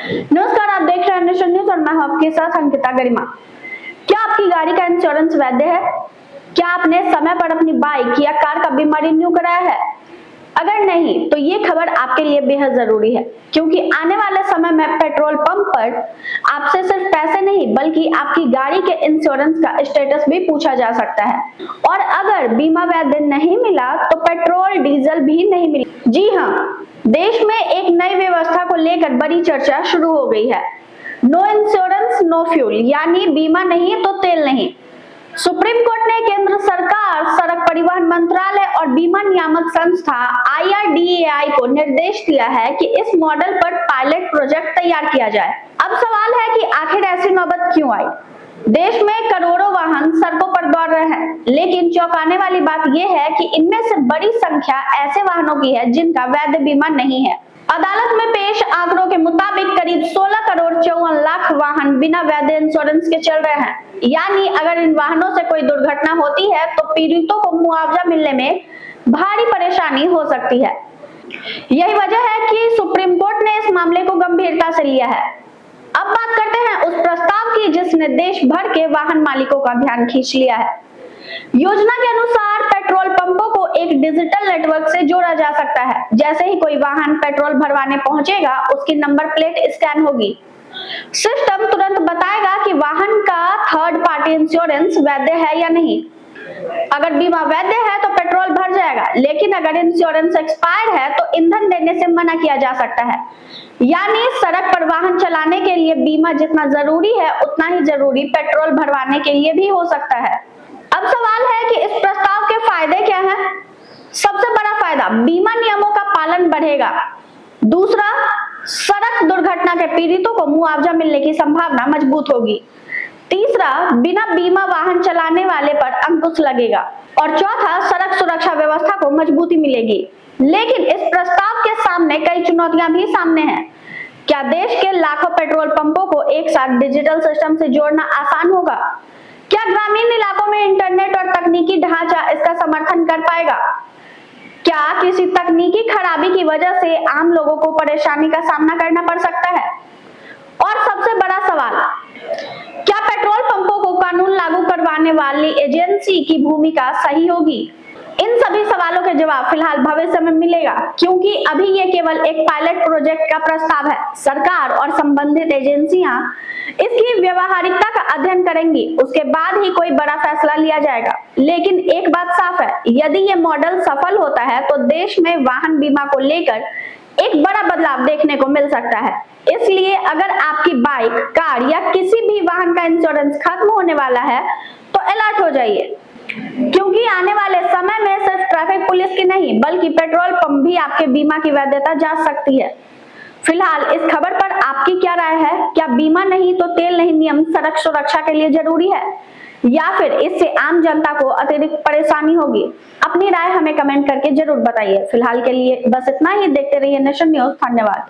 नमस्कार, आप देख रहे हैं नेशन न्यूज और मैं हूं आपके साथ अंकिता गरिमा। क्या आपकी गाड़ी का इंश्योरेंस वैध है? क्या आपने समय पर अपनी बाइक या कार का बीमा रिन्यू कराया है? अगर नहीं तो ये खबर आपके लिए बेहद जरूरी है, क्योंकि आने वाले समय में पेट्रोल पंप पर आपसे सिर्फ पैसे नहीं बल्कि आपकी गाड़ी के इंश्योरेंस का स्टेटस भी पूछा जा सकता है। और अगर बीमा वैध नहीं मिला तो पेट्रोल डीजल भी नहीं मिला। जी हाँ, देश में एक नई व्यवस्था को लेकर बड़ी चर्चा शुरू हो गई है। नो इंश्योरेंस नो फ्यूल, यानी बीमा नहीं तो तेल नहीं। सुप्रीम कोर्ट ने केंद्र सरकार, सड़क परिवहन मंत्रालय और बीमा नियामक संस्था IRDAI को निर्देश दिया है कि इस मॉडल पर पायलट प्रोजेक्ट तैयार किया जाए। अब सवाल है कि आखिर ऐसी नौबत क्यों आई? देश में करोड़ों वाहन सड़कों पर दौड़ रहे हैं, लेकिन चौंकाने वाली बात यह है कि इनमें से बड़ी संख्या ऐसे वाहनों की है जिनका वैध बीमा नहीं है। अदालत में पेश आंकड़ों के मुताबिक करीब 16 करोड़ 54 लाख वाहन बिना वैध इंश्योरेंस के चल रहे हैं। यानी अगर इन वाहनों से कोई दुर्घटना होती है तो पीड़ितों को मुआवजा मिलने में भारी परेशानी हो सकती है। यही वजह है कि सुप्रीम कोर्ट ने इस मामले को गंभीरता से लिया है। अब बात करते हैं उस प्रस्ताव की जिसने देश भर के वाहन मालिकों का ध्यान खींच लिया है। योजना के अनुसार पेट्रोल पंपों को एक डिजिटल नेटवर्क से जोड़ा जा सकता है। जैसे ही कोई वाहन पेट्रोल भरवाने पहुंचेगा, उसकी नंबर प्लेट स्कैन होगी। सिस्टम तुरंत बताएगा कि वाहन का थर्ड पार्टी इंश्योरेंस वैध है या नहीं। अगर बीमा वैध है तो पेट्रोल भर जाएगा, लेकिन अगर इंश्योरेंस एक्सपायर है तो ईंधन देने से मना किया जा सकता है। यानी सड़क पर वाहन चलाने के लिए बीमा जितना जरूरी है उतना ही जरूरी पेट्रोल भरवाने के लिए भी हो सकता है। अब सवाल है कि इस प्रस्ताव के फायदे क्या हैं? सबसे बड़ा फायदा, बीमा नियमों का पालन बढ़ेगा। दूसरा, सड़क दुर्घटना के पीड़ितों को मुआवजा मिलने की संभावना मजबूत होगी। तीसरा, बिना बीमा वाहन चलाने वाले पर अंकुश लगेगा। और चौथा, सड़क सुरक्षा व्यवस्था को मजबूती मिलेगी। लेकिन इस प्रस्ताव के सामने कई चुनौतियां भी सामने हैं। क्या देश के लाखों पेट्रोल पंपों को एक साथ डिजिटल सिस्टम से जोड़ना आसान होगा? क्या ग्रामीण इलाकों में इंटरनेट और तकनीकी ढांचा इसका समर्थन कर पाएगा? क्या किसी तकनीकी खराबी की वजह से आम लोगों को परेशानी का सामना करना पड़ सकता है? और सबसे बड़ा सवाल, क्या पेट्रोल पंपों को कानून लागू करवाने वाली एजेंसी की भूमिका सही होगी? इन सभी सवालों के जवाब फिलहाल भविष्य में मिलेगा, क्योंकि अभी ये केवल एक पायलट प्रोजेक्ट का प्रस्ताव है। सरकार और संबंधित एजेंसियां इसकी व्यवहारिकता का अध्ययन करेंगी, उसके बाद ही कोई बड़ा फैसला लिया जाएगा। लेकिन एक बात साफ है, यदि ये मॉडल सफल होता है तो देश में वाहन बीमा को लेकर एक बड़ा बदलाव देखने को मिल सकता है। इसलिए अगर आपकी बाइक, कार या किसी भी वाहन का इंश्योरेंस खत्म होने वाला है तो अलर्ट हो जाइए, क्योंकि आने वाले समय में सिर्फ ट्रैफिक पुलिस की नहीं बल्कि पेट्रोल पंप भी आपके बीमा की वैधता जांच सकती है। फिलहाल इस खबर पर आपकी क्या राय है? क्या बीमा नहीं तो तेल नहीं नियम सड़क सुरक्षा के लिए जरूरी है, या फिर इससे आम जनता को अतिरिक्त परेशानी होगी? अपनी राय हमें कमेंट करके जरूर बताइए। फिलहाल के लिए बस इतना ही। देखते रहिए नेशन न्यूज। धन्यवाद।